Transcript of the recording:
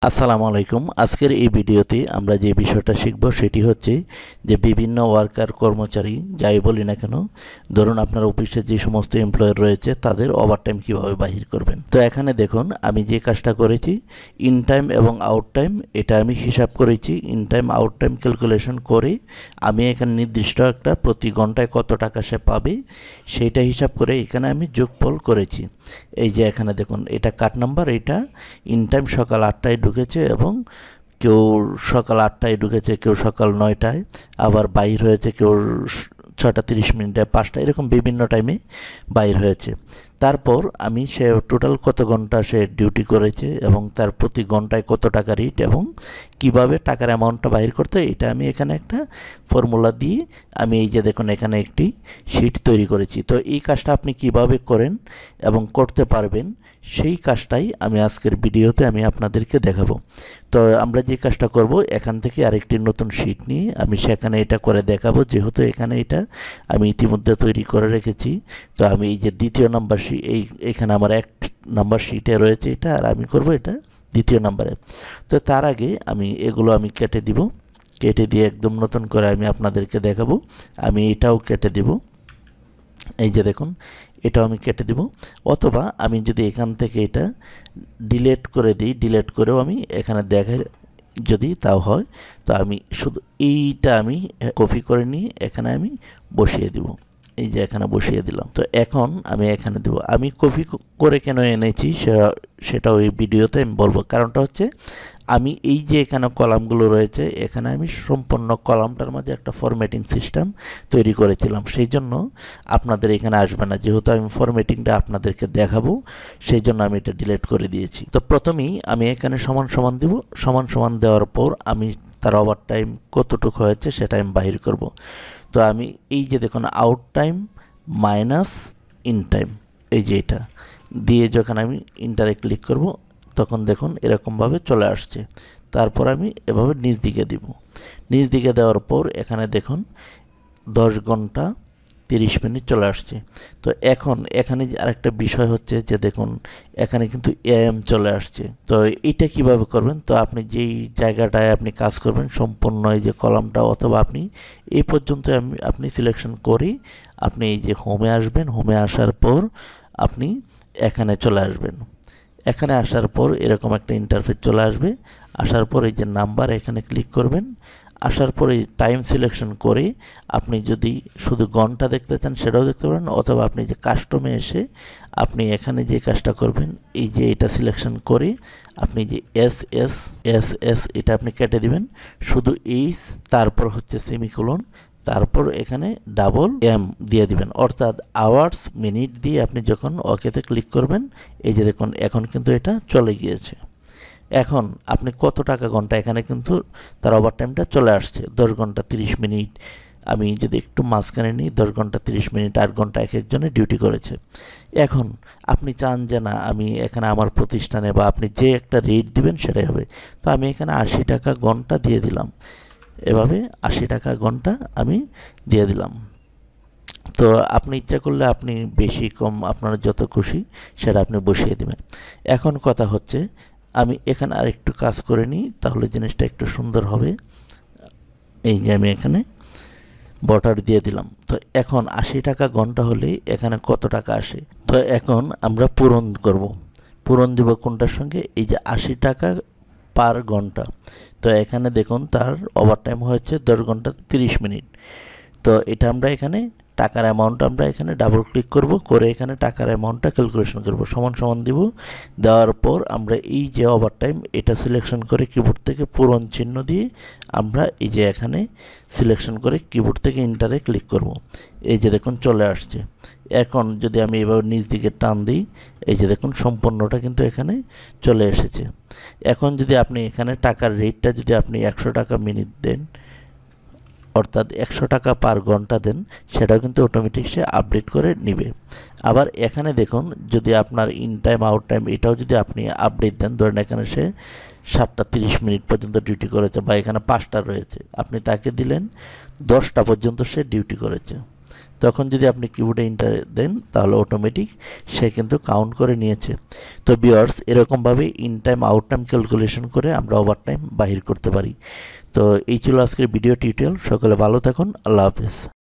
আসসালামু আলাইকুম। আজকের এই ভিডিওতে আমরা যে বিষয়টা শিখব সেটি হচ্ছে যে বিভিন্ন ওয়ার্কার কর্মচারী যাই বলি না কেন, ধরুন আপনার অফিসে যে সমস্ত এমপ্লয়ার রয়েছে তাদের ওভারটাইম কিভাবে বাহির করবেন। তো এখানে দেখুন আমি যে কাজটা করেছি, ইন টাইম এবং আউট টাইম এটা আমি হিসাব করেছি। In time out time calculation করে আমি এখানে নির্দিষ্ট একটা প্রতি ঘন্টায় কত টাকা সে পাবে সেইটা হিসাব করে এখানে আমি যোগফল করেছি। এই যে এখানে দেখুন এটা কাট নাম্বার, এটা ইন টাইম সকাল 8টায় ঢুকেছে এবং কেউ সকাল 8টায় ঢুকেছে, কেউ সকাল 9টায়, আবার বাইর হয়েছে কেউ 6টা 30 মিনিটে, 5টা, এরকম বিভিন্ন টাইমে বাইর হয়েছে। তারপর আমি সে টোটাল কত ঘন্টা সে ডিউটি করেছে এবং তার প্রতি ঘন্টায় কত টাকা রেট এবং কিভাবে টাকার অ্যামাউন্টটা বাহির করতে, এটা আমি এখানে একটা ফর্মুলা দিয়ে আমি এই যে দেখুন এখানে একটি শিট তৈরি করেছি। তো এই কাজটা আপনি কিভাবে করেন এবং করতে পারবেন সেই কাজটাই আমি আজকের ভিডিওতে আমি আপনাদেরকে দেখাবো। তো আমরা যে কাজটা করব, এখান থেকে আরেকটি নতুন শিট নিয়ে আমি সেখানে এটা করে দেখাবো। যেহেতু এখানে এটা আমি ইতিমধ্যে তৈরি করে রেখেছি, তো আমি এই যে দ্বিতীয় নাম্বার শিট, এখানে আমার 1 নাম্বার শিটে রয়েছে এটা, আর আমি করব এটা দ্বিতীয় নাম্বারে। তো তার আগে আমি এগুলো আমি কেটে দিব, কেটে দিয়ে একদম নতুন করে আমি আপনাদেরকে দেখাবো। আমি এটাও কেটে দিব, এই যে দেখুন এটাও আমি কেটে দিব। অথবা আমি যদি এখান থেকে এটা ডিলিট করে দিই, ডিলিট করেও আমি এখানে দেখাই যদি তাও হয়, তো আমি শুধু এইটা আমি কপি করে নিয়ে এখানে আমি বসিয়ে দিব। এই যে এখানে বসিয়ে দিলাম। তো এখন আমি এখানে দেব। আমি কপি করে কেন এনেছি সেটা ওই ভিডিওতে আমি বলবো। কারণটা হচ্ছে আমি এই যে এখানে কলামগুলো রয়েছে, এখানে আমি সম্পূর্ণ কলামটার মাঝে একটা ফরম্যাটিং সিস্টেম তৈরি করেছিলাম। সেই জন্য আপনাদের এখানে আসবে না, যেহেতু আমি ফরম্যাটিংটা আপনাদেরকে দেখাবো সেই জন্য আমি এটা ডিলিট করে দিয়েছি। তো প্রথমেই আমি এখানে সমান সমান দিব। সমান সমান দেওয়ার পর আমি তার ওভার টাইম কতটুকু হয়েছে সেটা আমি বাহির করব। তো আমি এই যে দেখুন out time minus in time, এই যে এটা দিয়ে যখন আমি ইন্টারে ক্লিক করব তখন দেখুন এরকমভাবে চলে আসছে। তারপর আমি এভাবে নিচ দিকে দিব। নিচ দিকে দেওয়ার পর এখানে দেখুন 10 ঘন্টা 30 মিনিট চলে আসছে। তো এখন এখানে যে আরেকটা বিষয় হচ্ছে যে দেখুন এখানে কিন্তু এএম চলে আসছে। তো এটা কিভাবে করবেন, তো আপনি যেই জায়গাটায় আপনি কাজ করবেন সম্পূর্ণ এই যে কলামটা, অথবা আপনি এই পর্যন্ত আপনি সিলেকশন করে আপনি এই যে হোমে আসবেন। হোমে আসার পর আপনি এখানে চলে আসবেন। এখানে আসার পর এরকম একটা ইন্টারফেস চলে আসবে। আসার পর এই যে নাম্বার এখানে ক্লিক করবেন। আসার পরে টাইম সিলেকশন করে আপনি যদি শুধু ঘন্টা দেখতে চান সেটাও দেখতে পারেন, অথবা আপনি যে কাস্টমে এসে আপনি এখানে যে কাজটা করবেন, এই যে এটা সিলেকশন করে আপনি যে এস এস এস এস এটা আপনি কেটে দিবেন, শুধু এইচ তারপর হচ্ছে সেমিকোলন, তারপর এখানে ডাবল এম দিয়ে দিবেন, অর্থাৎ আওয়ার্স মিনিট দিয়ে আপনি যখন ওকেতে ক্লিক করবেন এই যে দেখুন এখন কিন্তু এটা চলে গিয়েছে। এখন আপনি কত টাকা ঘন্টা, এখানে কিন্তু তার ওভারটাইমটা চলে আসছে 10 ঘন্টা 30 মিনিট। আমি যদি একটু মাঝখানে নিই 10 ঘন্টা 30 মিনিট 8 ঘন্টা এক একজনে ডিউটি করেছে। এখন আপনি চান যে না আমি এখানে আমার প্রতিষ্ঠানে বা আপনি যে একটা রেট দিবেন সেটাই হবে। তো আমি এখানে 80 টাকা ঘন্টা দিয়ে দিলাম। এভাবে 80 টাকা ঘন্টা আমি দিয়ে দিলাম। তো আপনি ইচ্ছা করলে আপনি বেশি কম আপনার যত খুশি সেটা আপনি বসিয়ে দেবেন। এখন কথা হচ্ছে আমি এখানে আরেকটু কাজ করে নিই, তাহলে জিনিসটা একটু সুন্দর হবে। এই যে আমি এখানে বর্ডার দিয়ে দিলাম। তো এখন 80 টাকা ঘন্টা হলে এখানে কত টাকা আসে, তো এখন আমরা পূরণ করব। পূরণ দিব কোনটার সঙ্গে, এই যে 80 টাকা পার ঘন্টা। তো এখানে দেখুন তার ওভারটাইম হচ্ছে 10 ঘন্টা 30 মিনিট। তো এটা আমরা এখানে টাকার অ্যামাউন্ট আমরা এখানে ডাবল ক্লিক করব, করে এখানে টাকার অ্যামাউন্টটা ক্যালকুলেশন করব, সমান সমান দিব। দেওয়ার পর আমরা এই যে ওভারটাইম এটা সিলেকশন করে কিবোর্ড থেকে পূরণ চিহ্ন দিয়ে আমরা এই যে এখানে সিলেকশন করে কিবোর্ড থেকে ইন্টারে ক্লিক করব। এই যে দেখুন চলে আসছে। এখন যদি আমি এভাবে নিচ দিকে টান দিই এই যে দেখুন সম্পূর্ণটা কিন্তু এখানে চলে এসেছে। এখন যদি আপনি এখানে টাকার রেটটা যদি আপনি 100 টাকা মিনিট দেন, অর্থাৎ 100 টাকা পার ঘন্টা দেন, সেটাও কিন্তু অটোমেটিক সে আপডেট করে নেবে। আবার এখানে দেখুন যদি আপনার ইন টাইম আউট টাইম এটাও যদি আপনি আপডেট দেন, ধরেন এখানে সে 7টা 30 মিনিট পর্যন্ত ডিউটি করেছে বা এখানে 5টা রয়েছে, আপনি তাকে দিলেন 10টা পর্যন্ত সে ডিউটি করেছে। তখন যদি আপনি কিবোর্ডে এন্টার দেন তাহলে অটোমেটিক সে কিন্তু কাউন্ট করে নিয়েছে। তো ভিউয়ার্স, এরকমভাবে in time out time calculation করে আমরা ওভার টাইম বাহির করতে পারি। তো এই ছিল আজকের ভিডিও টিউটোরিয়াল। সকলে ভালো থাকুন। আল্লাহ হাফেজ।